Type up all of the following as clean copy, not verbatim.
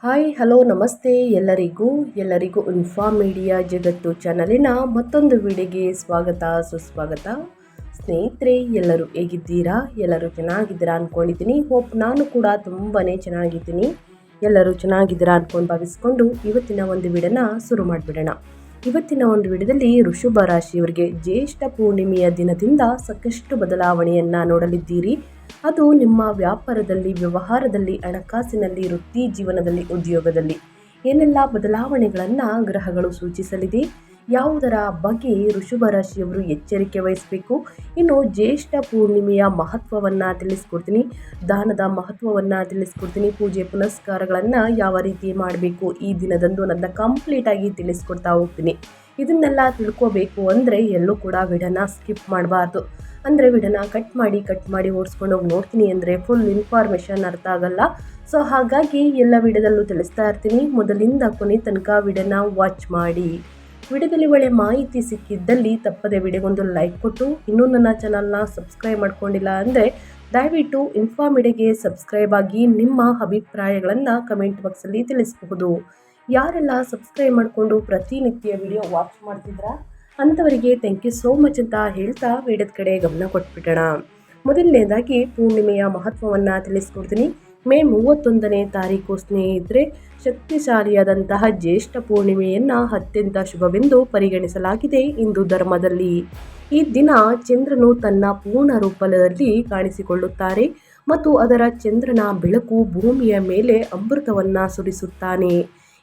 Hi hello ನಮಸ್ತೆ ಎಲ್ಲರಿಗೂ inform media ಜಗತ್ತು ಚಾನಲಿನ ಮತ್ತೊಂದು ವಿಡಿಯೋಗೆ ಸ್ವಾಗತ ಸುಸ್ವಾಗತ. ಸ್ನೇಹಿತರೆ, ಎಲ್ಲರೂ ಹೇಗಿದ್ದೀರಾ? ಎಲ್ಲರೂ ಚೆನ್ನಾಗಿದ್ದೀರಾ ಅಂದ್ಕೊಂಡಿದ್ದೀನಿ. ಹೋಪ್ ನಾನು ಕೂಡ ತುಂಬಾ ಚೆನ್ನಾಗಿದ್ದೀನಿ. ಎಲ್ಲರೂ ಚೆನ್ನಾಗಿದ್ದೀರಾ ಅಂದ್ಕೊಂಡು ಭಾವಿಸ್ಕೊಂಡು ಇವತ್ತಿನ ಒಂದು ವಿಡಿಯೋನ ಶುರು ಮಾಡಿಬಿಡೋಣ. ಇವತ್ತಿನ ಒಂದು ವಿಡಿಯೋದಲ್ಲಿ ವೃಷಭ ರಾಶಿಯವರಿಗೆ ಜ್ಯೇಷ್ಠ ಪೂರ್ಣಿಮೆಯ ದಿನದಿಂದ ಸಾಕಷ್ಟು ಬದಲಾವಣೆಯನ್ನು ನೋಡಲಿದ್ದೀರಿ. ಅದು ನಿಮ್ಮ ವ್ಯಾಪಾರದಲ್ಲಿ, ವ್ಯವಹಾರದಲ್ಲಿ, ಹಣಕಾಸಿನಲ್ಲಿ, ವೃತ್ತಿ ಜೀವನದಲ್ಲಿ, ಉದ್ಯೋಗದಲ್ಲಿ ಏನೆಲ್ಲ ಬದಲಾವಣೆಗಳನ್ನು ಗ್ರಹಗಳು ಸೂಚಿಸಲಿದೆ, ಯಾವುದರ ಬಗ್ಗೆ ವೃಷಭ ರಾಶಿಯವರು ಎಚ್ಚರಿಕೆ ವಹಿಸಬೇಕು, ಇನ್ನು ಜ್ಯೇಷ್ಠ ಪೂರ್ಣಿಮೆಯ ಮಹತ್ವವನ್ನು ತಿಳಿಸ್ಕೊಡ್ತೀನಿ, ದಾನದ ಮಹತ್ವವನ್ನು ತಿಳಿಸ್ಕೊಡ್ತೀನಿ, ಪೂಜೆ ಪುನಸ್ಕಾರಗಳನ್ನು ಯಾವ ರೀತಿ ಮಾಡಬೇಕು ಈ ದಿನದಂದು ನನ್ನ ಕಂಪ್ಲೀಟಾಗಿ ತಿಳಿಸ್ಕೊಡ್ತಾ ಹೋಗ್ತೀನಿ. ಇದನ್ನೆಲ್ಲ ತಿಳ್ಕೋಬೇಕು ಅಂದರೆ ಎಲ್ಲೂ ಕೂಡ ವಿಡಿಯೋನ ಸ್ಕಿಪ್ ಮಾಡಬಾರ್ದು. ಅಂದರೆ ವಿಡಿಯೋನ ಕಟ್ ಮಾಡಿ ಓಡಿಸ್ಕೊಂಡು ಹೋಗಿ ನೋಡ್ತೀನಿ ಅಂದರೆ ಫುಲ್ ಇನ್ಫಾರ್ಮೇಷನ್ ಅರ್ಥ ಆಗಲ್ಲ. ಸೊ ಹಾಗಾಗಿ ಎಲ್ಲ ವಿಡಿಯೋದಲ್ಲೂ ತಿಳಿಸ್ತಾ ಇರ್ತೀನಿ. ಮೊದಲಿಂದ ಕೊನೆ ತನಕ ವಿಡಿಯೋನ ವಾಚ್ ಮಾಡಿ. ವಿಡಿಯೋದಲ್ಲಿ ಒಳ್ಳೆ ಮಾಹಿತಿ ಸಿಕ್ಕಿದ್ದಲ್ಲಿ ತಪ್ಪದೆ ವಿಡಿಯೋಗೊಂದು ಲೈಕ್ ಕೊಟ್ಟು, ಇನ್ನೂ ನನ್ನ ಚಾನಲ್ನ ಸಬ್ಸ್ಕ್ರೈಬ್ ಮಾಡ್ಕೊಂಡಿಲ್ಲ ಅಂದರೆ ದಯವಿಟ್ಟು ಇನ್ಫಾರ್ಮ್ ಮೀಡಿಯಾಗೆ ಸಬ್ಸ್ಕ್ರೈಬ್ ಆಗಿ ನಿಮ್ಮ ಅಭಿಪ್ರಾಯಗಳನ್ನು ಕಮೆಂಟ್ ಬಾಕ್ಸಲ್ಲಿ ತಿಳಿಸಬಹುದು. ಯಾರೆಲ್ಲ ಸಬ್ಸ್ಕ್ರೈಬ್ ಮಾಡಿಕೊಂಡು ಪ್ರತಿನಿತ್ಯ ವಿಡಿಯೋ ವಾಚ್ ಮಾಡ್ತಿದ್ರಾ ಅಂಥವರಿಗೆ ಥ್ಯಾಂಕ್ ಯು ಸೋ ಮಚ್ ಅಂತ ಹೇಳ್ತಾ ವಿಡಿಯೋದ ಕಡೆ ಗಮನ ಕೊಟ್ಬಿಡೋಣ. ಮೊದಲನೇದಾಗಿ ಪೂರ್ಣಿಮೆಯ ಮಹತ್ವವನ್ನು ತಿಳಿಸ್ಕೊಡ್ತೀನಿ. ಮೇ 31ನೇ ತಾರೀಕು ಸ್ನೇಹಿತರೆ, ಶಕ್ತಿಶಾಲಿಯಾದಂತಹ ಜ್ಯೇಷ್ಠ ಪೂರ್ಣಿಮೆಯನ್ನು ಅತ್ಯಂತ ಶುಭವೆಂದು ಪರಿಗಣಿಸಲಾಗಿದೆ ಹಿಂದೂ ಧರ್ಮದಲ್ಲಿ. ಈ ದಿನ ಚಂದ್ರನು ತನ್ನ ಪೂರ್ಣ ರೂಪದಲ್ಲಿ ಕಾಣಿಸಿಕೊಳ್ಳುತ್ತಾರೆ ಮತ್ತು ಅದರ ಚಂದ್ರನ ಬೆಳಕು ಭೂಮಿಯ ಮೇಲೆ ಅಮೃತವನ್ನು ಸುರಿಸುತ್ತಾನೆ.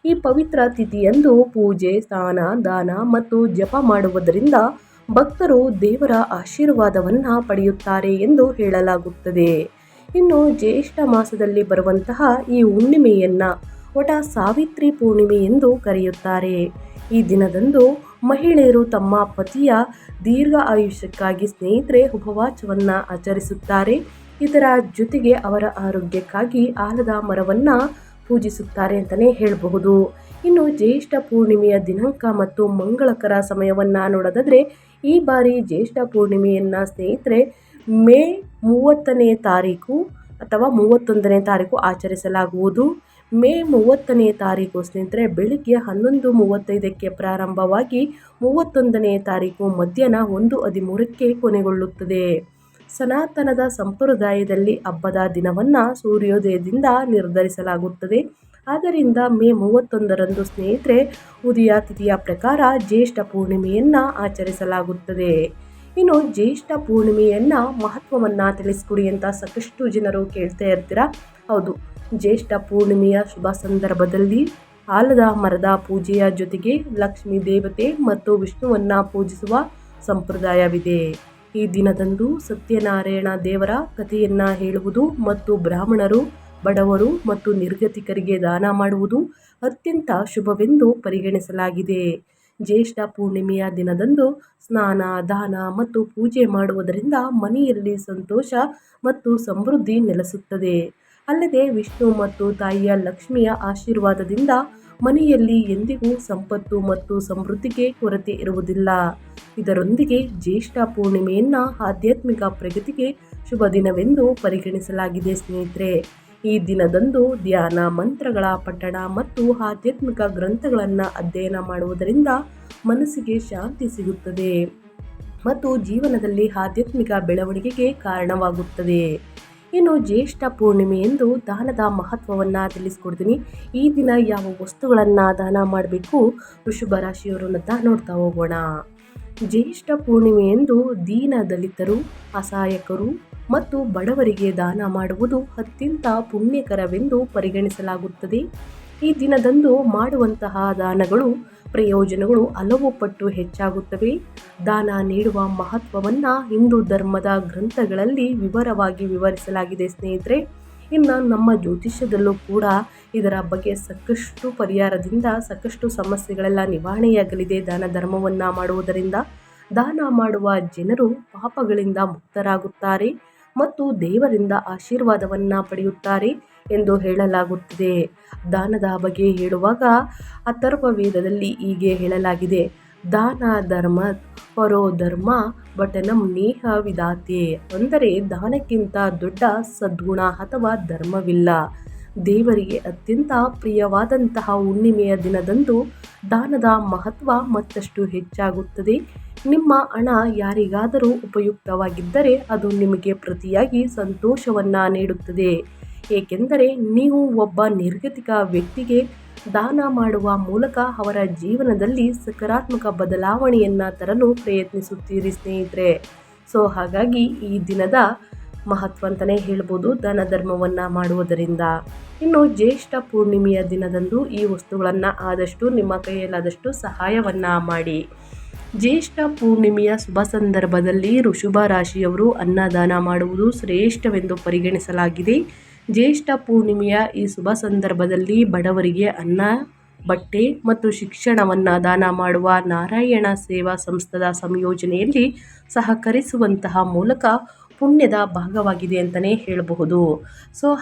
ಈ ಪವಿತ್ರ ತಿಥಿಯಂದು ಪೂಜೆ, ಸ್ನಾನ, ದಾನ ಮತ್ತು ಜಪ ಮಾಡುವುದರಿಂದ ಭಕ್ತರು ದೇವರ ಆಶೀರ್ವಾದವನ್ನು ಪಡೆಯುತ್ತಾರೆ ಎಂದು ಹೇಳಲಾಗುತ್ತದೆ. ಇನ್ನು ಜ್ಯೇಷ್ಠ ಮಾಸದಲ್ಲಿ ಬರುವಂತಹ ಈ ಹುಣ್ಣಿಮೆಯನ್ನು ವಟ ಸಾವಿತ್ರಿ ಪೂರ್ಣಿಮೆ ಎಂದು ಕರೆಯುತ್ತಾರೆ. ಈ ದಿನದಂದು ಮಹಿಳೆಯರು ತಮ್ಮ ಪತಿಯ ದೀರ್ಘ ಆಯುಷ್ಯಕ್ಕಾಗಿ ಸ್ನೇಹಿತರೆ ಉಪವಾಸವನ್ನು ಆಚರಿಸುತ್ತಾರೆ. ಇದರ ಜೊತೆಗೆ ಅವರ ಆರೋಗ್ಯಕ್ಕಾಗಿ ಆಲದ ಮರವನ್ನು ಪೂಜಿಸುತ್ತಾರೆ ಅಂತಲೇ ಹೇಳಬಹುದು. ಇನ್ನು ಜ್ಯೇಷ್ಠ ಪೂರ್ಣಿಮೆಯ ದಿನಾಂಕ ಮತ್ತು ಮಂಗಳಕರ ಸಮಯವನ್ನು ನೋಡೋದಾದರೆ ಈ ಬಾರಿ ಜ್ಯೇಷ್ಠ ಪೂರ್ಣಿಮೆಯನ್ನು ಸ್ನೇಹಿತರೆ ಮೇ 30ನೇ ತಾರೀಕು ಅಥವಾ 31ನೇ ತಾರೀಕು ಆಚರಿಸಲಾಗುವುದು. ಮೇ 30ನೇ ತಾರೀಕು ಸ್ನೇಹಿತರೆ ಬೆಳಿಗ್ಗೆ 11:35ಕ್ಕೆ ಪ್ರಾರಂಭವಾಗಿ 31ನೇ ತಾರೀಕು ಮಧ್ಯಾಹ್ನ 1:13ಕ್ಕೆ ಕೊನೆಗೊಳ್ಳುತ್ತದೆ. ಸನಾತನದ ಸಂಪ್ರದಾಯದಲ್ಲಿ ಹಬ್ಬದ ದಿನವನ್ನು ಸೂರ್ಯೋದಯದಿಂದ ನಿರ್ಧರಿಸಲಾಗುತ್ತದೆ. ಆದ್ದರಿಂದ ಮೇ 31ರಂದು ಸ್ನೇಹಿತರೆ ಉದಯ ತಿಥಿಯ ಪ್ರಕಾರ ಜ್ಯೇಷ್ಠ ಪೂರ್ಣಿಮೆಯನ್ನು ಆಚರಿಸಲಾಗುತ್ತದೆ. ಇನ್ನು ಜ್ಯೇಷ್ಠ ಪೂರ್ಣಿಮೆಯನ್ನು ಮಹತ್ವವನ್ನು ತಿಳಿಸ್ಕೊಡಿ ಅಂತ ಸಾಕಷ್ಟು ಜನರು ಕೇಳ್ತಾ ಇರ್ತೀರಾ. ಹೌದು, ಜ್ಯೇಷ್ಠ ಪೂರ್ಣಿಮೆಯ ಶುಭ ಸಂದರ್ಭದಲ್ಲಿ ಆಲದ ಮರದ ಪೂಜೆಯ ಜೊತೆಗೆ ಲಕ್ಷ್ಮೀ ದೇವತೆ ಮತ್ತು ವಿಷ್ಣುವನ್ನು ಪೂಜಿಸುವ ಸಂಪ್ರದಾಯವಿದೆ. ಈ ದಿನದಂದು ಸತ್ಯನಾರಾಯಣ ದೇವರ ಕಥೆಯನ್ನು ಹೇಳುವುದು ಮತ್ತು ಬ್ರಾಹ್ಮಣರು, ಬಡವರು ಮತ್ತು ನಿರ್ಗತಿಕರಿಗೆ ದಾನ ಮಾಡುವುದು ಅತ್ಯಂತ ಶುಭವೆಂದು ಪರಿಗಣಿಸಲಾಗಿದೆ. ಜ್ಯೇಷ್ಠ ಪೂರ್ಣಿಮೆಯ ದಿನದಂದು ಸ್ನಾನ, ದಾನ ಮತ್ತು ಪೂಜೆ ಮಾಡುವುದರಿಂದ ಮನೆಯಲ್ಲಿ ಸಂತೋಷ ಮತ್ತು ಸಮೃದ್ಧಿ ನೆಲೆಸುತ್ತದೆ. ಅಲ್ಲದೆ ವಿಷ್ಣು ಮತ್ತು ತಾಯಿಯ ಲಕ್ಷ್ಮಿಯ ಆಶೀರ್ವಾದದಿಂದ ಮನೆಯಲ್ಲಿ ಎಂದಿಗೂ ಸಂಪತ್ತು ಮತ್ತು ಸಮೃದ್ಧಿಗೆ ಕೊರತೆ ಇರುವುದಿಲ್ಲ. ಇದರೊಂದಿಗೆ ಜ್ಯೇಷ್ಠ ಪೂರ್ಣಿಮೆಯನ್ನು ಆಧ್ಯಾತ್ಮಿಕ ಪ್ರಗತಿಗೆ ಶುಭ ದಿನವೆಂದು ಪರಿಗಣಿಸಲಾಗಿದೆ. ಸ್ನೇಹಿತರೆ, ಈ ದಿನದಂದು ಧ್ಯಾನ, ಮಂತ್ರಗಳ ಪಠಣ ಮತ್ತು ಆಧ್ಯಾತ್ಮಿಕ ಗ್ರಂಥಗಳನ್ನು ಅಧ್ಯಯನ ಮಾಡುವುದರಿಂದ ಮನಸ್ಸಿಗೆ ಶಾಂತಿ ಸಿಗುತ್ತದೆ ಮತ್ತು ಜೀವನದಲ್ಲಿ ಆಧ್ಯಾತ್ಮಿಕ ಬೆಳವಣಿಗೆಗೆ ಕಾರಣವಾಗುತ್ತದೆ. ಇನ್ನು ಜ್ಯೇಷ್ಠ ಪೂರ್ಣಿಮೆಯಂದು ದಾನದ ಮಹತ್ವವನ್ನು ತಿಳಿಸ್ಕೊಡ್ತೀನಿ. ಈ ದಿನ ಯಾವ ವಸ್ತುಗಳನ್ನು ದಾನ ಮಾಡಬೇಕು ವೃಷಭ ರಾಶಿಯವರು ಅಂತ ನೋಡ್ತಾ ಹೋಗೋಣ. ಜ್ಯೇಷ್ಠ ಪೂರ್ಣಿಮೆಯಂದು ದೀನ ದಲಿತರು, ಅಸಹಾಯಕರು ಮತ್ತು ಬಡವರಿಗೆ ದಾನ ಮಾಡುವುದು ಅತ್ಯಂತ ಪುಣ್ಯಕರವೆಂದು ಪರಿಗಣಿಸಲಾಗುತ್ತದೆ. ಈ ದಿನದಂದು ಮಾಡುವಂತಹ ದಾನಗಳು ಪ್ರಯೋಜನಗಳು ಹಲವು ಪಟ್ಟು ಹೆಚ್ಚಾಗುತ್ತವೆ. ದಾನ ನೀಡುವ ಮಹತ್ವವನ್ನು ಹಿಂದೂ ಧರ್ಮದ ಗ್ರಂಥಗಳಲ್ಲಿ ವಿವರವಾಗಿ ವಿವರಿಸಲಾಗಿದೆ. ಸ್ನೇಹಿತರೆ, ಇನ್ನು ನಮ್ಮ ಜ್ಯೋತಿಷ್ಯದಲ್ಲೂ ಕೂಡ ಇದರ ಬಗ್ಗೆ ಸಾಕಷ್ಟು ಪರಿಹಾರದಿಂದ ಸಾಕಷ್ಟು ಸಮಸ್ಯೆಗಳೆಲ್ಲ ನಿವಾರಣೆಯಾಗಲಿದೆ. ದಾನ ಧರ್ಮವನ್ನು ಮಾಡುವುದರಿಂದ ದಾನ ಮಾಡುವ ಜನರು ಪಾಪಗಳಿಂದ ಮುಕ್ತರಾಗುತ್ತಾರೆ ಮತ್ತು ದೇವರಿಂದ ಆಶೀರ್ವಾದವನ್ನು ಪಡೆಯುತ್ತಾರೆ ಎಂದು ಹೇಳಲಾಗುತ್ತದೆ. ದಾನದ ಬಗ್ಗೆ ಹೇಳುವಾಗ ಅಥರ್ವ ವೇದದಲ್ಲಿ ಹೀಗೆ ಹೇಳಲಾಗಿದೆ: ದಾನ ಧರ್ಮ ಪರೋ ಧರ್ಮ ಬಟನಂ ನೇಹ ವಿಧಾತೆ. ಅಂದರೆ ದಾನಕ್ಕಿಂತ ದೊಡ್ಡ ಸದ್ಗುಣ ಅಥವಾ ಧರ್ಮವಿಲ್ಲ. ದೇವರಿಗೆ ಅತ್ಯಂತ ಪ್ರಿಯವಾದಂತಹ ಹುಣ್ಣಿಮೆಯ ದಿನದಂದು ದಾನದ ಮಹತ್ವ ಮತ್ತಷ್ಟು ಹೆಚ್ಚಾಗುತ್ತದೆ. ನಿಮ್ಮ ಹಣ ಯಾರಿಗಾದರೂ ಉಪಯುಕ್ತವಾಗಿದ್ದರೆ ಅದು ನಿಮಗೆ ಪ್ರತಿಯಾಗಿ ಸಂತೋಷವನ್ನು ನೀಡುತ್ತದೆ. ಏಕೆಂದರೆ ನೀವು ಒಬ್ಬ ನಿರ್ಗತಿಕ ವ್ಯಕ್ತಿಗೆ ದಾನ ಮಾಡುವ ಮೂಲಕ ಅವರ ಜೀವನದಲ್ಲಿ ಸಕಾರಾತ್ಮಕ ಬದಲಾವಣೆಯನ್ನು ತರಲು ಪ್ರಯತ್ನಿಸುತ್ತೀರಿ ಸ್ನೇಹಿತರೆ. ಹಾಗಾಗಿ ಈ ದಿನದ ಮಹತ್ವ ಅಂತಲೇ ಹೇಳ್ಬೋದು ದಾನ ಧರ್ಮವನ್ನು ಮಾಡುವುದರಿಂದ. ಇನ್ನು ಜ್ಯೇಷ್ಠ ಪೂರ್ಣಿಮೆಯ ದಿನದಂದು ಈ ವಸ್ತುಗಳನ್ನು ಆದಷ್ಟು ನಿಮ್ಮ ಕೈಯಲ್ಲಾದಷ್ಟು ಸಹಾಯವನ್ನು ಮಾಡಿ. ಜ್ಯೇಷ್ಠ ಪೂರ್ಣಿಮೆಯ ಶುಭ ಸಂದರ್ಭದಲ್ಲಿ ವೃಷಭ ರಾಶಿಯವರು ಅನ್ನದಾನ ಮಾಡುವುದು ಶ್ರೇಷ್ಠವೆಂದು ಪರಿಗಣಿಸಲಾಗಿದೆ. ಜ್ಯೇಷ್ಠ ಪೂರ್ಣಿಮೆಯ ಈ ಶುಭ ಸಂದರ್ಭದಲ್ಲಿ ಬಡವರಿಗೆ ಅನ್ನ, ಬಟ್ಟೆ ಮತ್ತು ಶಿಕ್ಷಣವನ್ನು ದಾನ ಮಾಡುವ ನಾರಾಯಣ ಸೇವಾ ಸಂಸ್ಥದ ಸಂಯೋಜನೆಯಲ್ಲಿ ಸಹಕರಿಸುವಂತಹ ಮೂಲಕ ಪುಣ್ಯದ ಭಾಗವಾಗಿದೆ ಅಂತಲೇ ಹೇಳಬಹುದು.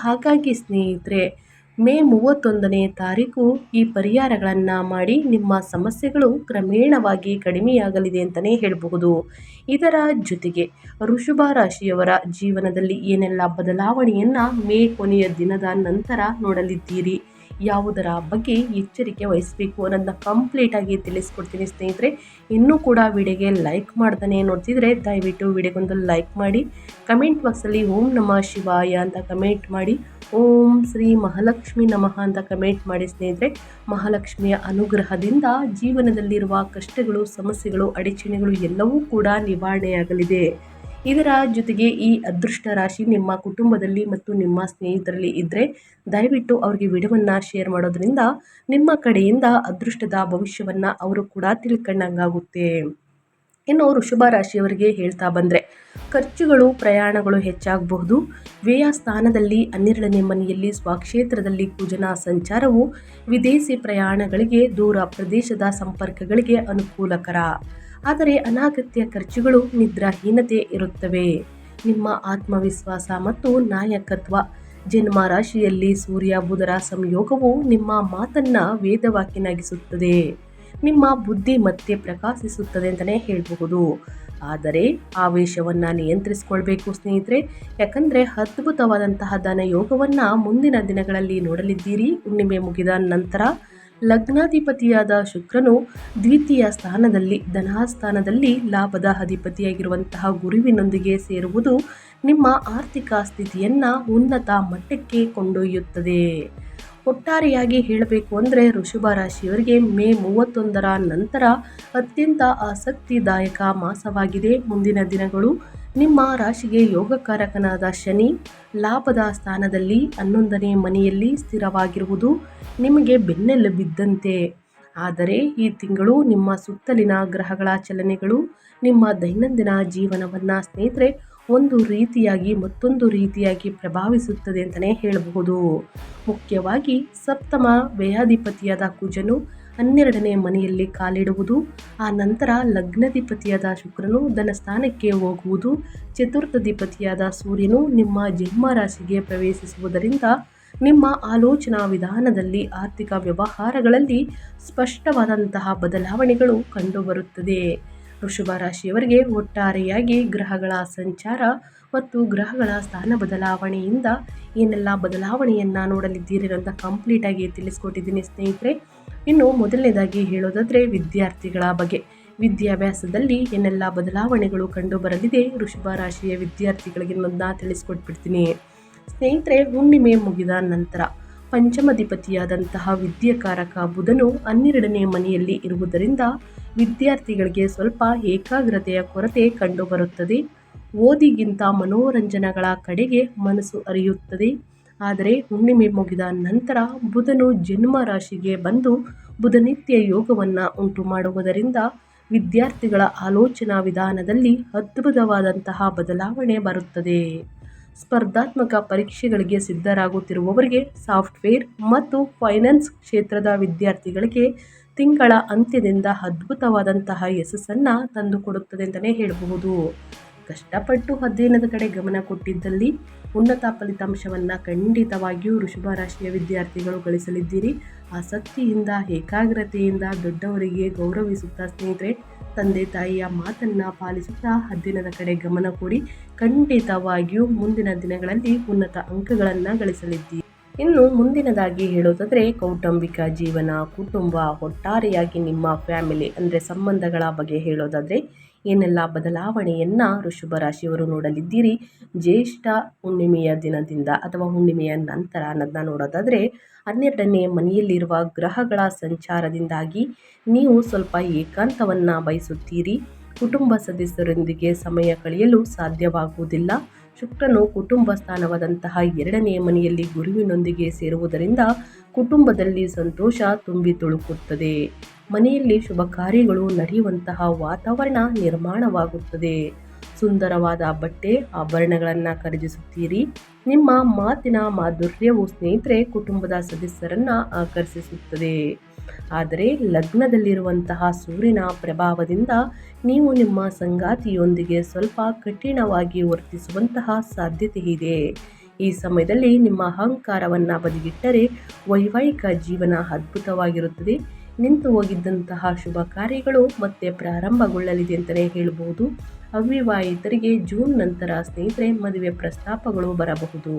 ಹಾಗಾಗಿ ಸ್ನೇಹಿತರೆ, ಮೇ 31ನೇ ತಾರೀಕು ಈ ಪರಿಹಾರಗಳನ್ನು ಮಾಡಿ ನಿಮ್ಮ ಸಮಸ್ಯೆಗಳು ಕ್ರಮೇಣವಾಗಿ ಕಡಿಮೆಯಾಗಲಿದೆ ಅಂತಲೇ ಹೇಳಬಹುದು. ಇದರ ಜೊತೆಗೆ ವೃಷಭ ರಾಶಿಯವರ ಜೀವನದಲ್ಲಿ ಏನೆಲ್ಲ ಬದಲಾವಣೆಯನ್ನು ಮೇ ಕೊನೆಯ ದಿನದ ನಂತರ ನೋಡಲಿದ್ದೀರಿ, ಯಾವುದರ ಬಗ್ಗೆ ಎಚ್ಚರಿಕೆ ವಹಿಸಬೇಕು ಅನ್ನೋದನ್ನ ಕಂಪ್ಲೀಟಾಗಿ ತಿಳಿಸ್ಕೊಡ್ತೀನಿ ಸ್ನೇಹಿತರೆ. ಇನ್ನೂ ಕೂಡ ವಿಡಿಯೋಗೆ ಲೈಕ್ ಮಾಡ್ದೇ ನೋಡ್ತಿದ್ರೆ ದಯವಿಟ್ಟು ವಿಡಿಯೋಗೊಂದು ಲೈಕ್ ಮಾಡಿ. ಕಮೆಂಟ್ ಬಾಕ್ಸಲ್ಲಿ ಓಂ ನಮಃ ಶಿವಾಯ ಅಂತ ಕಮೆಂಟ್ ಮಾಡಿ, ಓಂ ಶ್ರೀ ಮಹಾಲಕ್ಷ್ಮಿ ನಮಃ ಅಂತ ಕಮೆಂಟ್ ಮಾಡಿ ಸ್ನೇಹಿತರೆ. ಮಹಾಲಕ್ಷ್ಮಿಯ ಅನುಗ್ರಹದಿಂದ ಜೀವನದಲ್ಲಿರುವ ಕಷ್ಟಗಳು, ಸಮಸ್ಯೆಗಳು, ಅಡಚಣೆಗಳು ಎಲ್ಲವೂ ಕೂಡ ನಿವಾರಣೆಯಾಗಲಿದೆ. ಇದರ ಜೊತೆಗೆ ಈ ಅದೃಷ್ಟ ರಾಶಿ ನಿಮ್ಮ ಕುಟುಂಬದಲ್ಲಿ ಮತ್ತು ನಿಮ್ಮ ಸ್ನೇಹಿತರಲ್ಲಿ ಇದ್ದರೆ ದಯವಿಟ್ಟು ಅವರಿಗೆ ವಿಡಿಯೋವನ್ನು ಶೇರ್ ಮಾಡೋದ್ರಿಂದ ನಿಮ್ಮ ಕಡೆಯಿಂದ ಅದೃಷ್ಟದ ಭವಿಷ್ಯವನ್ನು ಅವರು ಕೂಡ ತಿಳ್ಕೊಂಡಂಗಾಗುತ್ತೆ. ಇನ್ನು ವೃಷಭ ರಾಶಿಯವರಿಗೆ ಹೇಳ್ತಾ ಬಂದರೆ ಖರ್ಚುಗಳು, ಪ್ರಯಾಣಗಳು ಹೆಚ್ಚಾಗಬಹುದು. ವ್ಯಯ ಸ್ಥಾನದಲ್ಲಿ 12ನೇ ಮನೆಯಲ್ಲಿ ಸ್ವಕ್ಷೇತ್ರದಲ್ಲಿ ಕುಜನ ಸಂಚಾರವು ವಿದೇಶಿ ಪ್ರಯಾಣಗಳಿಗೆ, ದೂರ ಪ್ರದೇಶದ ಸಂಪರ್ಕಗಳಿಗೆ ಅನುಕೂಲಕರ. ಆದರೆ ಅನಗತ್ಯ ಖರ್ಚುಗಳು, ನಿದ್ರಾಹೀನತೆ ಇರುತ್ತವೆ. ನಿಮ್ಮ ಆತ್ಮವಿಶ್ವಾಸ ಮತ್ತು ನಾಯಕತ್ವ. ಜನ್ಮ ರಾಶಿಯಲ್ಲಿ ಸೂರ್ಯ ಬುಧರ ಸಂಯೋಗವು ನಿಮ್ಮ ಮಾತನ್ನು ವೇದವಾಕ್ಯನಾಗಿಸುತ್ತದೆ. ನಿಮ್ಮ ಬುದ್ಧಿ ಮತ್ತೆ ಪ್ರಕಾಶಿಸುತ್ತದೆ ಅಂತಲೇ ಹೇಳಬಹುದು. ಆದರೆ ಆವೇಶವನ್ನು ನಿಯಂತ್ರಿಸಿಕೊಳ್ಬೇಕು ಸ್ನೇಹಿತರೆ. ಯಾಕಂದರೆ ಅದ್ಭುತವಾದಂತಹ ಧನ ಯೋಗವನ್ನು ಮುಂದಿನ ದಿನಗಳಲ್ಲಿ ನೋಡಲಿದ್ದೀರಿ. ಹುಣ್ಣಿಮೆ ಮುಗಿದ ನಂತರ ಲಗ್ನಾಧಿಪತಿಯಾದ ಶುಕ್ರನು ದ್ವಿತೀಯ ಸ್ಥಾನದಲ್ಲಿ ಧನಸ್ಥಾನದಲ್ಲಿ ಲಾಭದ ಅಧಿಪತಿಯಾಗಿರುವಂತಹ ಗುರುವಿನೊಂದಿಗೆ ಸೇರುವುದು ನಿಮ್ಮ ಆರ್ಥಿಕ ಸ್ಥಿತಿಯನ್ನು ಉನ್ನತ ಮಟ್ಟಕ್ಕೆ ಕೊಂಡೊಯ್ಯುತ್ತದೆ. ಒಟ್ಟಾರೆಯಾಗಿ ಹೇಳಬೇಕು ಅಂದರೆ ವೃಷಭ ರಾಶಿಯವರಿಗೆ ಮೇ 31ರ ನಂತರ ಅತ್ಯಂತ ಆಸಕ್ತಿದಾಯಕ ಮಾಸವಾಗಿದೆ. ಮುಂದಿನ ದಿನಗಳು ನಿಮ್ಮ ರಾಶಿಗೆ ಯೋಗಕಾರಕನಾದ ಶನಿ ಲಾಭದ ಸ್ಥಾನದಲ್ಲಿ 11ನೇ ಮನೆಯಲ್ಲಿ ಸ್ಥಿರವಾಗಿರುವುದು ನಿಮಗೆ ಬೆನ್ನೆಲುಬಿದ್ದಂತೆ. ಆದರೆ ಈ ತಿಂಗಳು ನಿಮ್ಮ ಸುತ್ತಲಿನ ಗ್ರಹಗಳ ಚಲನೆಗಳು ನಿಮ್ಮ ದೈನಂದಿನ ಜೀವನವನ್ನು ಸ್ನೇಹಿತರೆ ಒಂದು ರೀತಿಯಾಗಿ ಮತ್ತೊಂದು ರೀತಿಯಾಗಿ ಪ್ರಭಾವಿಸುತ್ತದೆ ಅಂತಲೇ ಹೇಳಬಹುದು. ಮುಖ್ಯವಾಗಿ ಸಪ್ತಮ ವ್ಯಯಾಧಿಪತಿಯಾದ ಕುಜನು 12ನೇ ಮನೆಯಲ್ಲಿ ಕಾಲಿಡುವುದು, ಆ ನಂತರ ಲಗ್ನಾಧಿಪತಿಯಾದ ಶುಕ್ರನು ಧನಸ್ಥಾನಕ್ಕೆ ಹೋಗುವುದು, ಚತುರ್ಥಾಧಿಪತಿಯಾದ ಸೂರ್ಯನು ನಿಮ್ಮ ಜನ್ಮ ರಾಶಿಗೆ ಪ್ರವೇಶಿಸುವುದರಿಂದ ನಿಮ್ಮ ಆಲೋಚನಾ ವಿಧಾನದಲ್ಲಿ, ಆರ್ಥಿಕ ವ್ಯವಹಾರಗಳಲ್ಲಿ ಸ್ಪಷ್ಟವಾದಂತಹ ಬದಲಾವಣೆಗಳು ಕಂಡುಬರುತ್ತದೆ. ವೃಷಭ ರಾಶಿಯವರಿಗೆ ಒಟ್ಟಾರೆಯಾಗಿ ಗ್ರಹಗಳ ಸಂಚಾರ ಮತ್ತು ಗ್ರಹಗಳ ಸ್ಥಾನ ಬದಲಾವಣೆಯಿಂದ ಏನೆಲ್ಲ ಬದಲಾವಣೆಯನ್ನು ನೋಡಲಿದ್ದೀರಿ ಅಂತ ಕಂಪ್ಲೀಟಾಗಿ ತಿಳಿಸ್ಕೊಟ್ಟಿದ್ದೀನಿ ಸ್ನೇಹಿತರೆ. ಇನ್ನು ಮೊದಲನೇದಾಗಿ ಹೇಳೋದಾದರೆ ವಿದ್ಯಾರ್ಥಿಗಳ ಬಗ್ಗೆ. ವಿದ್ಯಾಭ್ಯಾಸದಲ್ಲಿ ಏನೆಲ್ಲ ಬದಲಾವಣೆಗಳು ಕಂಡುಬರಲಿದೆ ವೃಷಭ ರಾಶಿಯ ವಿದ್ಯಾರ್ಥಿಗಳಿಗೆ ಅನ್ನೋದನ್ನ ತಿಳಿಸ್ಕೊಟ್ಬಿಡ್ತೀನಿ ಸ್ನೇಹಿತರೆ. ಹುಣ್ಣಿಮೆ ಮುಗಿದ ನಂತರ ಪಂಚಮಾಧಿಪತಿಯಾದಂತಹ ವಿದ್ಯಾಕಾರಕ ಬುಧನು 12ನೇ ಮನೆಯಲ್ಲಿ ಇರುವುದರಿಂದ ವಿದ್ಯಾರ್ಥಿಗಳಿಗೆ ಸ್ವಲ್ಪ ಏಕಾಗ್ರತೆಯ ಕೊರತೆ ಕಂಡುಬರುತ್ತದೆ. ಓದಿಗಿಂತ ಮನೋರಂಜನೆಗಳ ಕಡೆಗೆ ಮನಸ್ಸು ಹರಿಯುತ್ತದೆ. ಆದರೆ ಹುಣ್ಣಿಮೆ ಮುಗಿದ ನಂತರ ಬುಧನು ಜನ್ಮ ರಾಶಿಗೆ ಬಂದು ಬುಧನಿತ್ಯ ಯೋಗವನ್ನು ಉಂಟು ಮಾಡುವುದರಿಂದ ವಿದ್ಯಾರ್ಥಿಗಳ ಆಲೋಚನಾ ವಿಧಾನದಲ್ಲಿ ಅದ್ಭುತವಾದಂತಹ ಬದಲಾವಣೆ ಬರುತ್ತದೆ. ಸ್ಪರ್ಧಾತ್ಮಕ ಪರೀಕ್ಷೆಗಳಿಗೆ ಸಿದ್ಧರಾಗುತ್ತಿರುವವರಿಗೆ, ಸಾಫ್ಟ್ವೇರ್ ಮತ್ತು ಫೈನಾನ್ಸ್ ಕ್ಷೇತ್ರದ ವಿದ್ಯಾರ್ಥಿಗಳಿಗೆ ತಿಂಗಳ ಅಂತ್ಯದಿಂದ ಅದ್ಭುತವಾದಂತಹ ಯಶಸ್ಸನ್ನು ತಂದುಕೊಡುತ್ತದೆ ಅಂತಲೇ ಹೇಳಬಹುದು. ಕಷ್ಟಪಟ್ಟು ಅಧ್ಯಯನದ ಕಡೆ ಗಮನ ಕೊಟ್ಟಿದ್ದಲ್ಲಿ ಉನ್ನತ ಫಲಿತಾಂಶವನ್ನು ಖಂಡಿತವಾಗಿಯೂ ವೃಷಭ ರಾಶಿಯ ವಿದ್ಯಾರ್ಥಿಗಳು ಗಳಿಸಲಿದ್ದೀರಿ. ಆಸಕ್ತಿಯಿಂದ, ಏಕಾಗ್ರತೆಯಿಂದ, ದೊಡ್ಡವರಿಗೆ ಗೌರವಿಸುತ್ತಾ ಸ್ನೇಹಿತರೆ, ತಂದೆ ತಾಯಿಯ ಮಾತನ್ನು ಪಾಲಿಸುತ್ತಾ ಅಧ್ಯಯನದ ಕಡೆ ಗಮನ ಕೊಡಿ. ಖಂಡಿತವಾಗಿಯೂ ಮುಂದಿನ ದಿನಗಳಲ್ಲಿ ಉನ್ನತ ಅಂಕಗಳನ್ನು ಗಳಿಸಲಿದ್ದೀರಿ. ಇನ್ನು ಮುಂದಿನದಾಗಿ ಹೇಳೋದಾದರೆ ಕೌಟುಂಬಿಕ ಜೀವನ, ಕುಟುಂಬ, ಒಟ್ಟಾರೆಯಾಗಿ ನಿಮ್ಮ ಫ್ಯಾಮಿಲಿ ಅಂದರೆ ಸಂಬಂಧಗಳ ಬಗ್ಗೆ ಹೇಳೋದಾದರೆ ಏನೆಲ್ಲ ಬದಲಾವಣೆಯನ್ನು ವೃಷಭ ರಾಶಿಯವರು ನೋಡಲಿದ್ದೀರಿ ಜ್ಯೇಷ್ಠ ಹುಣ್ಣಿಮೆಯ ದಿನದಿಂದ ಅಥವಾ ಹುಣ್ಣಿಮೆಯ ನಂತರ ಅನ್ನೋದನ್ನ ನೋಡೋದಾದರೆ 12ನೇ ಮನೆಯಲ್ಲಿರುವ ಗ್ರಹಗಳ ಸಂಚಾರದಿಂದಾಗಿ ನೀವು ಸ್ವಲ್ಪ ಏಕಾಂತವನ್ನು ಬಯಸುತ್ತೀರಿ. ಕುಟುಂಬ ಸದಸ್ಯರೊಂದಿಗೆ ಸಮಯ ಕಳೆಯಲು ಸಾಧ್ಯವಾಗುವುದಿಲ್ಲ. ಶುಕ್ರನು ಕುಟುಂಬ ಸ್ಥಾನವಾದಂತಹ 2ನೇ ಮನೆಯಲ್ಲಿ ಗುರುವಿನೊಂದಿಗೆ ಸೇರುವುದರಿಂದ ಕುಟುಂಬದಲ್ಲಿ ಸಂತೋಷ ತುಂಬಿ ತುಳುಕುತ್ತದೆ. ಮನೆಯಲ್ಲಿ ಶುಭ ಕಾರ್ಯಗಳು ನಡೆಯುವಂತಹ ವಾತಾವರಣ ನಿರ್ಮಾಣವಾಗುತ್ತದೆ. ಸುಂದರವಾದ ಬಟ್ಟೆ ಆಭರಣಗಳನ್ನು ಖರೀದಿಸುತ್ತೀರಿ. ನಿಮ್ಮ ಮಾತಿನ ಮಾಧುರ್ಯವು ಸ್ನೇಹಿತರೆ ಕುಟುಂಬದ ಸದಸ್ಯರನ್ನು ಆಕರ್ಷಿಸುತ್ತದೆ. ಆದರೆ ಲಗ್ನದಲ್ಲಿರುವಂತಹ ಸೂರ್ಯನ ಪ್ರಭಾವದಿಂದ ನೀವು ನಿಮ್ಮ ಸಂಗಾತಿಯೊಂದಿಗೆ ಸ್ವಲ್ಪ ಕಠಿಣವಾಗಿ ವರ್ತಿಸುವಂತಹ ಸಾಧ್ಯತೆ ಇದೆ. ಈ ಸಮಯದಲ್ಲಿ ನಿಮ್ಮ ಅಹಂಕಾರವನ್ನು ಬದಿಗಿಟ್ಟರೆ ವೈವಾಹಿಕ ಜೀವನ ಅದ್ಭುತವಾಗಿರುತ್ತದೆ. ನಿಂತು ಹೋಗಿದ್ದಂತಹ ಶುಭ ಕಾರ್ಯಗಳು ಮತ್ತೆ ಪ್ರಾರಂಭಗೊಳ್ಳಲಿದೆ ಅಂತಲೇ ಹೇಳಬಹುದು. ಅವಿವಾಹಿತರಿಗೆ ಜೂನ್ ನಂತರ ಸ್ನೇಹಿತರೆ ಮದುವೆ ಪ್ರಸ್ತಾಪಗಳು ಬರಬಹುದು.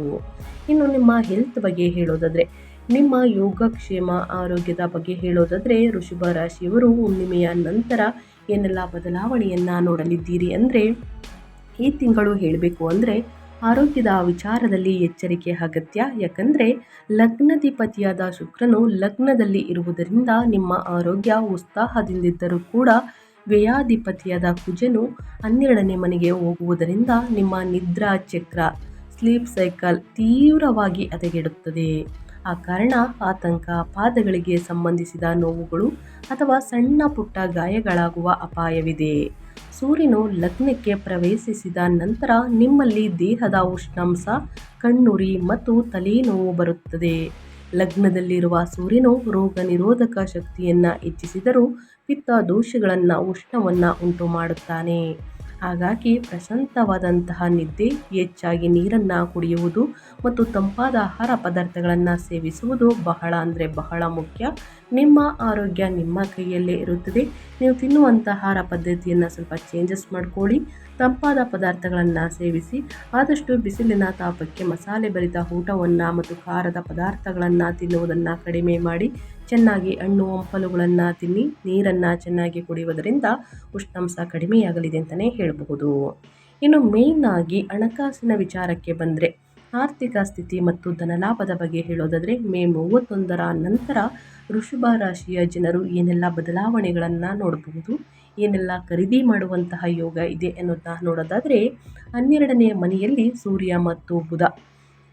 ಇನ್ನು ನಿಮ್ಮ ಹೆಲ್ತ್ ಬಗ್ಗೆ ಹೇಳೋದಾದರೆ ನಿಮ್ಮ ಯೋಗಕ್ಷೇಮ ಆರೋಗ್ಯದ ಬಗ್ಗೆ ಹೇಳೋದಾದರೆ ವೃಷಭ ರಾಶಿಯವರು ಹುಣ್ಣಿಮೆಯ ನಂತರ ಏನೆಲ್ಲ ಬದಲಾವಣೆಯನ್ನು ನೋಡಲಿದ್ದೀರಿ ಅಂದರೆ ಈ ತಿಂಗಳು ಹೇಳಬೇಕು ಅಂದರೆ ಆರೋಗ್ಯದ ವಿಚಾರದಲ್ಲಿ ಎಚ್ಚರಿಕೆ ಅಗತ್ಯ. ಯಾಕಂದರೆ ಲಗ್ನಾಧಿಪತಿಯಾದ ಶುಕ್ರನು ಲಗ್ನದಲ್ಲಿ ಇರುವುದರಿಂದ ನಿಮ್ಮ ಆರೋಗ್ಯ ಉತ್ಸಾಹದಿಂದಿದ್ದರೂ ಕೂಡ ವ್ಯಯಾಧಿಪತಿಯಾದ ಕುಜನು 12ನೇ ಮನೆಗೆ ಹೋಗುವುದರಿಂದ ನಿಮ್ಮ ನಿದ್ರಾ ಚಕ್ರ ಸ್ಲೀಪ್ ಸೈಕಲ್ ತೀವ್ರವಾಗಿ ಹದಗೆಡುತ್ತದೆ. ಆ ಕಾರಣ ಆತಂಕ, ಪಾದಗಳಿಗೆ ಸಂಬಂಧಿಸಿದ ನೋವುಗಳು ಅಥವಾ ಸಣ್ಣ ಪುಟ್ಟ ಗಾಯಗಳಾಗುವ ಅಪಾಯವಿದೆ. ಸೂರ್ಯನು ಲಗ್ನಕ್ಕೆ ಪ್ರವೇಶಿಸಿದ ನಂತರ ನಿಮ್ಮಲ್ಲಿ ದೇಹದ ಉಷ್ಣಾಂಶ, ಕಣ್ಣುರಿ ಮತ್ತು ತಲೆನೋವು ಬರುತ್ತದೆ. ಲಗ್ನದಲ್ಲಿರುವ ಸೂರ್ಯನು ರೋಗ ನಿರೋಧಕ ಶಕ್ತಿಯನ್ನು ಹೆಚ್ಚಿಸಿದರೂ ಪಿತ್ತ ದೋಷಗಳನ್ನು ಉಷ್ಣವನ್ನು ಉಂಟು ಮಾಡುತ್ತಾನೆ. ಹಾಗಾಗಿ ಪ್ರಶಾಂತವಾದಂತಹ ನಿದ್ದೆ, ಹೆಚ್ಚಾಗಿ ನೀರನ್ನು ಕುಡಿಯುವುದು ಮತ್ತು ತಂಪಾದ ಆಹಾರ ಪದಾರ್ಥಗಳನ್ನು ಸೇವಿಸುವುದು ಬಹಳ ಅಂದರೆ ಬಹಳ ಮುಖ್ಯ. ನಿಮ್ಮ ಆರೋಗ್ಯ ನಿಮ್ಮ ಕೈಯಲ್ಲೇ ಇರುತ್ತದೆ. ನೀವು ತಿನ್ನುವಂಥ ಆಹಾರ ಪದ್ಧತಿಯನ್ನು ಸ್ವಲ್ಪ ಚೇಂಜಸ್ ಮಾಡಿಕೊಳ್ಳಿ. ತಂಪಾದ ಪದಾರ್ಥಗಳನ್ನು ಸೇವಿಸಿ. ಆದಷ್ಟು ಬಿಸಿಲಿನ ತಾಪಕ್ಕೆ ಮಸಾಲೆ ಭರಿತ ಊಟವನ್ನು ಮತ್ತು ಖಾರದ ಪದಾರ್ಥಗಳನ್ನು ತಿನ್ನುವುದನ್ನು ಕಡಿಮೆ ಮಾಡಿ ಚೆನ್ನಾಗಿ ಹಣ್ಣು ಹಂಪಲುಗಳನ್ನು ತಿನ್ನಿ. ನೀರನ್ನು ಚೆನ್ನಾಗಿ ಕುಡಿಯುವುದರಿಂದ ಉಷ್ಣಾಂಶ ಕಡಿಮೆಯಾಗಲಿದೆ ಅಂತಲೇ ಹೇಳಬಹುದು. ಇನ್ನು ಮೇಯ್ನ್ ಆಗಿ ಹಣಕಾಸಿನ ವಿಚಾರಕ್ಕೆ ಬಂದರೆ ಆರ್ಥಿಕ ಸ್ಥಿತಿ ಮತ್ತು ಧನಲಾಭದ ಬಗ್ಗೆ ಹೇಳೋದಾದರೆ ಮೇ 31ರ ನಂತರ ವೃಷಭ ರಾಶಿಯ ಜನರು ಏನೆಲ್ಲ ಬದಲಾವಣೆಗಳನ್ನು ನೋಡಬಹುದು, ಏನೆಲ್ಲ ಖರೀದಿ ಮಾಡುವಂತಹ ಯೋಗ ಇದೆ ಅನ್ನೋದನ್ನ ನೋಡೋದಾದರೆ 12ನೇ ಮನೆಯಲ್ಲಿ ಸೂರ್ಯ ಮತ್ತು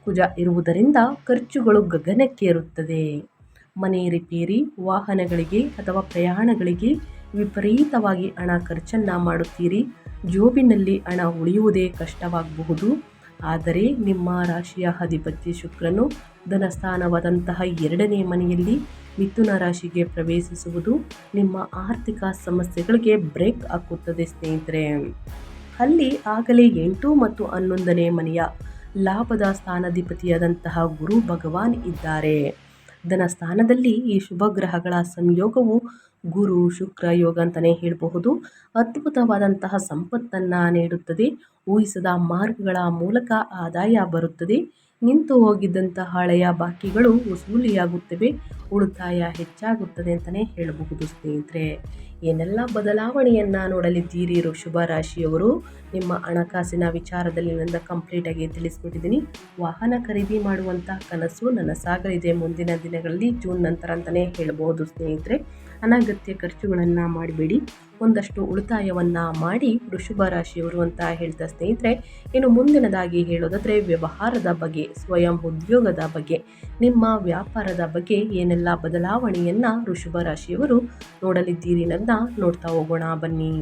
ಕುಜ ಇರುವುದರಿಂದ ಖರ್ಚುಗಳು ಗಗನಕ್ಕೇರುತ್ತದೆ. ಮನೆ ರಿಪೇರಿ, ವಾಹನಗಳಿಗೆ ಅಥವಾ ಪ್ರಯಾಣಗಳಿಗೆ ವಿಪರೀತವಾಗಿ ಹಣ ಖರ್ಚನ್ನು ಮಾಡುತ್ತೀರಿ. ಜೋಬಿನಲ್ಲಿ ಹಣ ಉಳಿಯುವುದೇ ಕಷ್ಟವಾಗಬಹುದು. ಆದರೆ ನಿಮ್ಮ ರಾಶಿಯ ಅಧಿಪತಿ ಶುಕ್ರನು ಧನಸ್ಥಾನವಾದಂತಹ 2ನೇ ಮನೆಯಲ್ಲಿ ಮಿಥುನ ರಾಶಿಗೆ ಪ್ರವೇಶಿಸುವುದು ನಿಮ್ಮ ಆರ್ಥಿಕ ಸಮಸ್ಯೆಗಳಿಗೆ ಬ್ರೇಕ್ ಹಾಕುತ್ತದೆ ಸ್ನೇಹಿತರೆ. ಅಲ್ಲಿ ಆಗಲೇ 8 ಮತ್ತು 11ನೇ ಮನೆಯ ಲಾಭದ ಸ್ಥಾನಾಧಿಪತಿಯಾದಂತಹ ಗುರು ಭಗವಾನ್ ಇದ್ದಾರೆ. ಧನಸ್ಥಾನದಲ್ಲಿ ಈ ಶುಭ ಗ್ರಹಗಳ ಸಂಯೋಗವು ಗುರು ಶುಕ್ರ ಯೋಗ ಅಂತಲೇ ಹೇಳಬಹುದು. ಅದ್ಭುತವಾದಂತಹ ಸಂಪತ್ತನ್ನು ನೀಡುತ್ತದೆ. ಊಹಿಸದ ಮಾರ್ಗಗಳ ಮೂಲಕ ಆದಾಯ ಬರುತ್ತದೆ. ನಿಂತು ಹೋಗಿದ್ದಂತಹ ಹಳೆಯ ಬಾಕಿಗಳು ವಸೂಲಿಯಾಗುತ್ತವೆ. ಉಳಿತಾಯ ಹೆಚ್ಚಾಗುತ್ತದೆ ಅಂತಲೇ ಹೇಳಬಹುದು ಸ್ನೇಹಿತರೆ. ಏನೆಲ್ಲ ಬದಲಾವಣೆಯನ್ನು ನೋಡಲಿದ್ದೀರಿ ವೃಷಭ ರಾಶಿಯವರು ನಿಮ್ಮ ಹಣಕಾಸಿನ ವಿಚಾರದಲ್ಲಿ ನನ್ನ ಕಂಪ್ಲೀಟಾಗಿ ತಿಳಿಸ್ಕೊಟ್ಟಿದ್ದೀನಿ. ವಾಹನ ಖರೀದಿ ಮಾಡುವಂಥ ಕನಸು ನನಸಾಗಲಿದೆ ಮುಂದಿನ ದಿನಗಳಲ್ಲಿ ಜೂನ್ ನಂತರ ಅಂತಲೇ ಹೇಳ್ಬೋದು ಸ್ನೇಹಿತರೆ. ಅನಗತ್ಯ ಖರ್ಚುಗಳನ್ನು ಮಾಡಬೇಡಿ. ಒಂದಷ್ಟು ಉಳಿತಾಯವನ್ನು ಮಾಡಿ ವೃಷಭ ರಾಶಿಯವರು ಅಂತ ಹೇಳ್ತಾ ಸ್ನೇಹಿತರೆ. ಇನ್ನು ಮುಂದಿನದಾಗಿ ಹೇಳೋದಾದರೆ ವ್ಯವಹಾರದ ಬಗ್ಗೆ, ಸ್ವಯಂ ಉದ್ಯೋಗದ ಬಗ್ಗೆ, ನಿಮ್ಮ ವ್ಯಾಪಾರದ ಬಗ್ಗೆ ಏನೆಲ್ಲ ಬದಲಾವಣೆಯನ್ನು ವೃಷಭ ರಾಶಿಯವರು ನೋಡಲಿದ್ದೀರಿ ಅನ್ನೋದನ್ನ ನೋಡ್ತಾ ಹೋಗೋಣ ಬನ್ನಿ.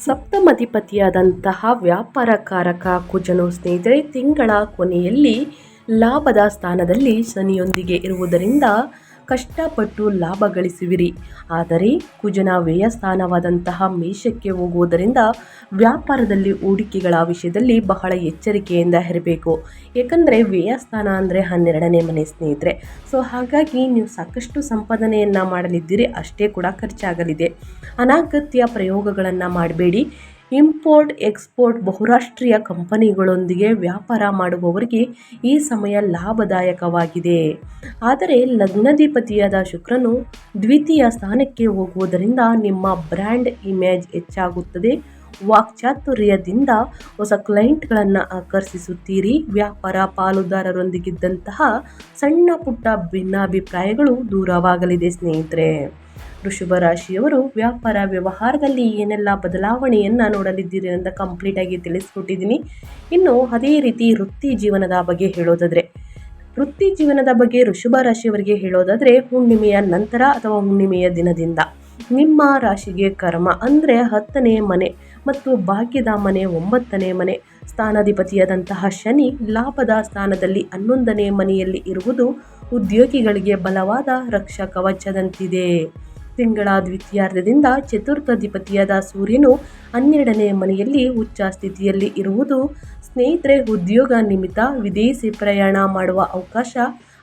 ಸಪ್ತಮಾಧಿಪತಿಯಾದಂತಹ ವ್ಯಾಪಾರಕಾರಕ ಕುಜನು ಸ್ನೇಹಿತರೆ ತಿಂಗಳ ಕೊನೆಯಲ್ಲಿ ಲಾಭದ ಸ್ಥಾನದಲ್ಲಿ ಶನಿಯೊಂದಿಗೆ ಇರುವುದರಿಂದ ಕಷ್ಟಪಟ್ಟು ಲಾಭ ಗಳಿಸುವಿರಿ. ಆದರೆ ಕುಜನ ವ್ಯಯ ಸ್ಥಾನವಾದಂತಹ ಮೇಷಕ್ಕೆ ಹೋಗುವುದರಿಂದ ವ್ಯಾಪಾರದಲ್ಲಿ ಹೂಡಿಕೆಗಳ ವಿಷಯದಲ್ಲಿ ಬಹಳ ಎಚ್ಚರಿಕೆಯಿಂದ ಇರಬೇಕು. ಏಕೆಂದರೆ ವ್ಯಯ ಸ್ಥಾನ ಅಂದರೆ 12ನೇ ಮನೆ ಸ್ನೇಹಿತರೆ. ಸೊ ಹಾಗಾಗಿ ನೀವು ಸಾಕಷ್ಟು ಸಂಪಾದನೆಯನ್ನು ಮಾಡಲಿದ್ದೀರಿ, ಅಷ್ಟೇ ಕೂಡ ಖರ್ಚಾಗಲಿದೆ. ಅನಗತ್ಯ ಪ್ರಯೋಗಗಳನ್ನು ಮಾಡಬೇಡಿ. ಇಂಪೋರ್ಟ್ ಎಕ್ಸ್ಪೋರ್ಟ್ ಬಹುರಾಷ್ಟ್ರೀಯ ಕಂಪನಿಗಳೊಂದಿಗೆ ವ್ಯಾಪಾರ ಮಾಡುವವರಿಗೆ ಈ ಸಮಯ ಲಾಭದಾಯಕವಾಗಿದೆ. ಆದರೆ ಲಗ್ನಾಧಿಪತಿಯಾದ ಶುಕ್ರನು ದ್ವಿತೀಯ ಸ್ಥಾನಕ್ಕೆ ಹೋಗುವುದರಿಂದ ನಿಮ್ಮ ಬ್ರ್ಯಾಂಡ್ ಇಮೇಜ್ ಹೆಚ್ಚಾಗುತ್ತದೆ. ವಾಕ್ಚಾತುರ್ಯದಿಂದ ಹೊಸ ಕ್ಲೈಂಟ್ಗಳನ್ನು ಆಕರ್ಷಿಸುತ್ತೀರಿ. ವ್ಯಾಪಾರ ಪಾಲುದಾರರೊಂದಿಗಿದ್ದಂತಹ ಸಣ್ಣ ಪುಟ್ಟ ಭಿನ್ನಾಭಿಪ್ರಾಯಗಳು ದೂರವಾಗಲಿದೆ ಸ್ನೇಹಿತರೆ. ವೃಷಭ ರಾಶಿಯವರು ವ್ಯಾಪಾರ ವ್ಯವಹಾರದಲ್ಲಿ ಏನೆಲ್ಲ ಬದಲಾವಣೆಯನ್ನು ನೋಡಲಿದ್ದೀರಿ ಅಂತ ಕಂಪ್ಲೀಟಾಗಿ ತಿಳಿಸ್ಕೊಟ್ಟಿದ್ದೀನಿ. ಇನ್ನು ಅದೇ ರೀತಿ ವೃತ್ತಿ ಜೀವನದ ಬಗ್ಗೆ ಹೇಳೋದಾದರೆ ವೃಷಭ ರಾಶಿಯವರಿಗೆ ಹೇಳೋದಾದರೆ ಹುಣ್ಣಿಮೆಯ ನಂತರ ಅಥವಾ ಹುಣ್ಣಿಮೆಯ ದಿನದಿಂದ ನಿಮ್ಮ ರಾಶಿಗೆ ಕರ್ಮ ಅಂದರೆ 10ನೇ ಮನೆ ಮತ್ತು ಭಾಗ್ಯದ ಮನೆ 9ನೇ ಮನೆ ಸ್ಥಾನಾಧಿಪತಿಯಾದಂತಹ ಶನಿ ಲಾಭದ ಸ್ಥಾನದಲ್ಲಿ 11ನೇ ಮನೆಯಲ್ಲಿ ಇರುವುದು ಉದ್ಯೋಗಿಗಳಿಗೆ ಬಲವಾದ ರಕ್ಷಾ ಕವಚದಂತಿದೆ. ತಿಂಗಳ ದ್ವಿತೀಯಾರ್ಧದಿಂದ ಚತುರ್ಥಾಧಿಪತಿಯಾದ ಸೂರ್ಯನು 12ನೇ ಮನೆಯಲ್ಲಿ ಉಚ್ಚ ಸ್ಥಿತಿಯಲ್ಲಿ ಇರುವುದು ಸ್ನೇಹಿತರೆ ಉದ್ಯೋಗ ನಿಮಿತ್ತ ವಿದೇಶಿ ಪ್ರಯಾಣ ಮಾಡುವ ಅವಕಾಶ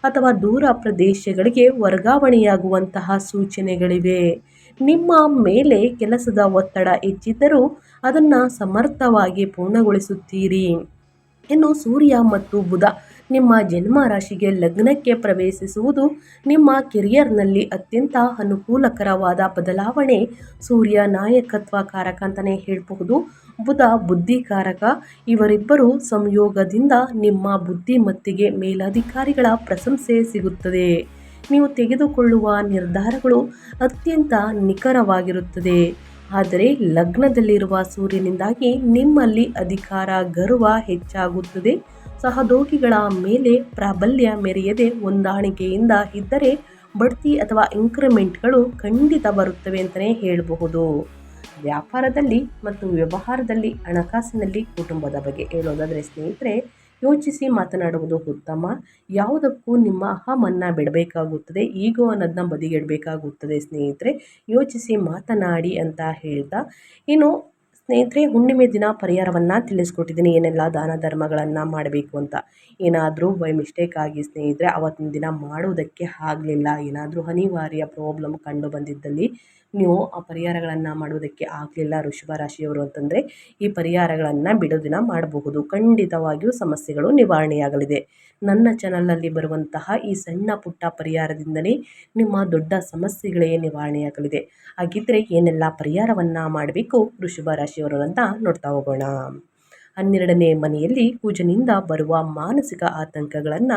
ಅಥವಾ ದೂರ ಪ್ರದೇಶಗಳಿಗೆ ವರ್ಗಾವಣೆಯಾಗುವಂತಹ ಸೂಚನೆಗಳಿವೆ. ನಿಮ್ಮ ಮೇಲೆ ಕೆಲಸದ ಒತ್ತಡ ಹೆಚ್ಚಿದ್ದರೂ ಅದನ್ನು ಸಮರ್ಥವಾಗಿ ಪೂರ್ಣಗೊಳಿಸುತ್ತೀರಿ. ಇನ್ನು ಸೂರ್ಯ ಮತ್ತು ಬುಧ ನಿಮ್ಮ ಜನ್ಮ ರಾಶಿಗೆ ಲಗ್ನಕ್ಕೆ ಪ್ರವೇಶಿಸುವುದು ನಿಮ್ಮ ಕೆರಿಯರ್ನಲ್ಲಿ ಅತ್ಯಂತ ಅನುಕೂಲಕರವಾದ ಬದಲಾವಣೆ. ಸೂರ್ಯ ನಾಯಕತ್ವ ಕಾರಕ ಅಂತಲೇ ಹೇಳಬಹುದು, ಬುಧ ಬುದ್ಧಿಕಾರಕ. ಇವರಿಬ್ಬರು ಸಂಯೋಗದಿಂದ ನಿಮ್ಮ ಬುದ್ಧಿಮತ್ತೆಗೆ ಮೇಲಧಿಕಾರಿಗಳ ಪ್ರಶಂಸೆ ಸಿಗುತ್ತದೆ. ನೀವು ತೆಗೆದುಕೊಳ್ಳುವ ನಿರ್ಧಾರಗಳು ಅತ್ಯಂತ ನಿಖರವಾಗಿರುತ್ತದೆ. ಆದರೆ ಲಗ್ನದಲ್ಲಿರುವ ಸೂರ್ಯನಿಂದಾಗಿ ನಿಮ್ಮಲ್ಲಿ ಅಧಿಕಾರ ಗರ್ವ ಹೆಚ್ಚಾಗುತ್ತದೆ. ಸಹೋದ್ಯೋಗಿಗಳ ಮೇಲೆ ಪ್ರಾಬಲ್ಯ ಮೆರೆಯದೆ ಹೊಂದಾಣಿಕೆಯಿಂದ ಇದ್ದರೆ ಬಡ್ತಿ ಅಥವಾ ಇಂಕ್ರಿಮೆಂಟ್ಗಳು ಖಂಡಿತ ಬರುತ್ತವೆ ಅಂತಲೇ ಹೇಳಬಹುದು. ವ್ಯಾಪಾರದಲ್ಲಿ ಮತ್ತು ವ್ಯವಹಾರದಲ್ಲಿ ಹಣಕಾಸಿನಲ್ಲಿ ಕುಟುಂಬದ ಬಗ್ಗೆ ಹೇಳೋದಾದರೆ ಸ್ನೇಹಿತರೆ ಯೋಚಿಸಿ ಮಾತನಾಡುವುದು ಉತ್ತಮ. ಯಾವುದಕ್ಕೂ ನಿಮ್ಮ ಅಹಮನ್ನು ಬಿಡಬೇಕಾಗುತ್ತದೆ, ಈಗೋ ಅನ್ನೋದನ್ನ ಬದಿಗಿಡಬೇಕಾಗುತ್ತದೆ ಸ್ನೇಹಿತರೆ. ಯೋಚಿಸಿ ಮಾತನಾಡಿ ಅಂತ ಹೇಳ್ತಾ ಇನ್ನು ಸ್ನೇಹಿತರೆ ಹುಣ್ಣಿಮೆ ದಿನ ಪರಿಹಾರವನ್ನು ತಿಳಿಸ್ಕೊಟ್ಟಿದ್ದೀನಿ, ಏನೆಲ್ಲ ದಾನ ಧರ್ಮಗಳನ್ನು ಮಾಡಬೇಕು ಅಂತ. ಏನಾದರೂ ಬೈ ಮಿಸ್ಟೇಕ್ ಆಗಿ ಸ್ನೇಹಿತರೆ ಅವತ್ತಿನ ದಿನ ಮಾಡೋದಕ್ಕೆ ಆಗಲಿಲ್ಲ, ಏನಾದರೂ ಅನಿವಾರ್ಯ ಪ್ರಾಬ್ಲಮ್ ಕಂಡು ಬಂದಿದ್ದಲ್ಲಿ ನೀವು ಆ ಪರಿಹಾರಗಳನ್ನು ಮಾಡೋದಕ್ಕೆ ಆಗಲಿಲ್ಲ ವೃಷಭ ರಾಶಿಯವರು ಅಂತಂದರೆ ಈ ಪರಿಹಾರಗಳನ್ನು ಬಿಡೋದಿನ ಮಾಡಬಹುದು. ಖಂಡಿತವಾಗಿಯೂ ಸಮಸ್ಯೆಗಳು ನಿವಾರಣೆಯಾಗಲಿದೆ. ನನ್ನ ಚಾನಲಲ್ಲಿ ಬರುವಂತಹ ಈ ಸಣ್ಣ ಪುಟ್ಟ ಪರಿಹಾರದಿಂದಲೇ ನಿಮ್ಮ ದೊಡ್ಡ ಸಮಸ್ಯೆಗಳೇ ನಿವಾರಣೆಯಾಗಲಿದೆ. ಹಾಗಿದ್ದರೆ ಏನೆಲ್ಲ ಪರಿಹಾರವನ್ನು ಮಾಡಬೇಕು ವೃಷಭ ರಾಶಿಯವರು ಅಂತ ನೋಡ್ತಾ ಹೋಗೋಣ. 12ನೇ ಮನೆಯಲ್ಲಿ ಕುಜನಿಂದ ಬರುವ ಮಾನಸಿಕ ಆತಂಕಗಳನ್ನು,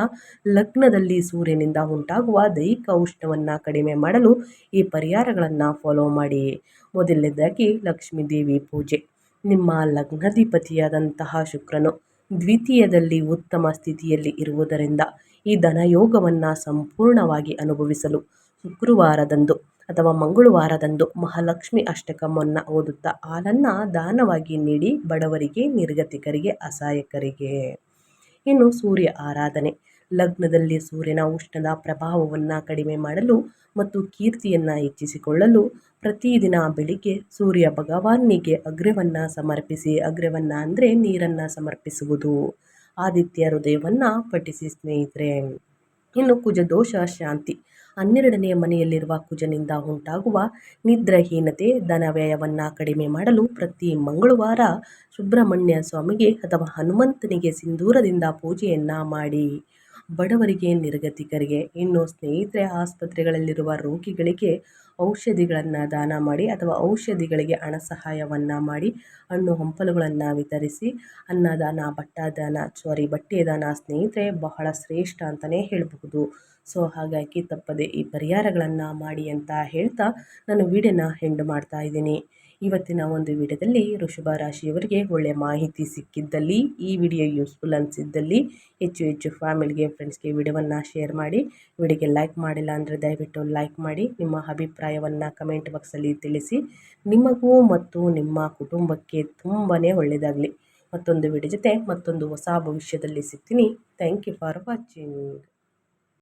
ಲಗ್ನದಲ್ಲಿ ಸೂರ್ಯನಿಂದ ಉಂಟಾಗುವ ದೈಹಿಕ ಉಷ್ಣವನ್ನು ಕಡಿಮೆ ಮಾಡಲು ಈ ಪರಿಹಾರಗಳನ್ನು ಫಾಲೋ ಮಾಡಿ. ಮೊದಲನೇದಾಗಿ ಲಕ್ಷ್ಮೀ ದೇವಿ ಪೂಜೆ. ನಿಮ್ಮ ಲಗ್ನಾಧಿಪತಿಯಾದಂತಹ ಶುಕ್ರನು ದ್ವಿತೀಯದಲ್ಲಿ ಉತ್ತಮ ಸ್ಥಿತಿಯಲ್ಲಿ ಇರುವುದರಿಂದ ಈ ಧನಯೋಗವನ್ನು ಸಂಪೂರ್ಣವಾಗಿ ಅನುಭವಿಸಲು ಶುಕ್ರವಾರದಂದು ಅಥವಾ ಮಂಗಳವಾರದಂದು ಮಹಾಲಕ್ಷ್ಮಿ ಅಷ್ಟಕವನ್ನು ಓದುತ್ತಾ ಹಾಲನ್ನು ದಾನವಾಗಿ ನೀಡಿ ಬಡವರಿಗೆ, ನಿರ್ಗತಿಕರಿಗೆ, ಅಸಹಾಯಕರಿಗೆ. ಇನ್ನು ಸೂರ್ಯ ಆರಾಧನೆ. ಲಗ್ನದಲ್ಲಿ ಸೂರ್ಯನ ಉಷ್ಣದ ಪ್ರಭಾವವನ್ನು ಕಡಿಮೆ ಮಾಡಲು ಮತ್ತು ಕೀರ್ತಿಯನ್ನು ಹೆಚ್ಚಿಸಿಕೊಳ್ಳಲು ಪ್ರತಿದಿನ ಬೆಳಿಗ್ಗೆ ಸೂರ್ಯ ಭಗವಾನಿಗೆ ಅಗ್ರ್ಯವನ್ನು ಸಮರ್ಪಿಸಿ. ಅಗ್ರ್ಯವನ್ನು ಅಂದರೆ ನೀರನ್ನು ಸಮರ್ಪಿಸುವುದು. ಆದಿತ್ಯ ಹೃದಯವನ್ನು ಪಠಿಸಿ ಸ್ನೇಹಿತರೆ. ಇನ್ನು ಕುಜದೋಷ ಶಾಂತಿ. 12ನೇ ಮನೆಯಲ್ಲಿರುವ ಕುಜನಿಂದ ಉಂಟಾಗುವ ನಿದ್ರಾಹೀನತೆ, ಧನವ್ಯಯವನ್ನು ಕಡಿಮೆ ಮಾಡಲು ಪ್ರತಿ ಮಂಗಳವಾರ ಸುಬ್ರಹ್ಮಣ್ಯ ಸ್ವಾಮಿಗೆ ಅಥವಾ ಹನುಮಂತನಿಗೆ ಸಿಂಧೂರದಿಂದ ಪೂಜೆಯನ್ನು ಮಾಡಿ. ಬಡವರಿಗೆ, ನಿರ್ಗತಿಕರಿಗೆ. ಇನ್ನು ಸ್ನೇಹಿತರೆ ಆಸ್ಪತ್ರೆಗಳಲ್ಲಿರುವ ರೋಗಿಗಳಿಗೆ ಔಷಧಿಗಳನ್ನು ದಾನ ಮಾಡಿ ಅಥವಾ ಔಷಧಿಗಳಿಗೆ ಹಣ ಸಹಾಯವನ್ನು ಮಾಡಿ. ಹಣ್ಣು ಹಂಪಲುಗಳನ್ನು ವಿತರಿಸಿ. ಅನ್ನದಾನ, ಬಟ್ಟೆ ದಾನ ಸ್ನೇಹಿತರೆ ಬಹಳ ಶ್ರೇಷ್ಠ ಅಂತಲೇ ಹೇಳಬಹುದು. ಸೊ ಹಾಗಾಗಿ ತಪ್ಪದೆ ಈ ಪರಿಹಾರಗಳನ್ನು ಮಾಡಿ ಅಂತ ಹೇಳ್ತಾ ನಾನು ವಿಡಿಯೋನ ಎಂಡ್ ಮಾಡ್ತಾ ಇದ್ದೀನಿ. ಇವತ್ತಿನ ಒಂದು ವಿಡಿಯೋದಲ್ಲಿ ವೃಷಭ ರಾಶಿಯವರಿಗೆ ಒಳ್ಳೆಯ ಮಾಹಿತಿ ಸಿಕ್ಕಿದ್ದಲ್ಲಿ, ಈ ವಿಡಿಯೋ ಯೂಸ್ಫುಲ್ ಅನಿಸಿದ್ದಲ್ಲಿ ಹೆಚ್ಚು ಫ್ಯಾಮಿಲಿಗೆ, ಫ್ರೆಂಡ್ಸ್ಗೆ ವಿಡಿಯೋವನ್ನು ಶೇರ್ ಮಾಡಿ. ವಿಡಿಯೋಗೆ ಲೈಕ್ ಮಾಡಿಲ್ಲ ಅಂದರೆ ದಯವಿಟ್ಟು ಲೈಕ್ ಮಾಡಿ. ನಿಮ್ಮ ಅಭಿಪ್ರಾಯವನ್ನು ಕಮೆಂಟ್ ಬಾಕ್ಸಲ್ಲಿ ತಿಳಿಸಿ. ನಿಮಗೂ ಮತ್ತು ನಿಮ್ಮ ಕುಟುಂಬಕ್ಕೆ ತುಂಬಾ ಒಳ್ಳೆಯದಾಗಲಿ. ಮತ್ತೊಂದು ವಿಡಿಯೋ ಜೊತೆ ಮತ್ತೊಂದು ಹೊಸ ಭವಿಷ್ಯದಲ್ಲಿ ಸಿಗ್ತೀನಿ. Thank you for watching.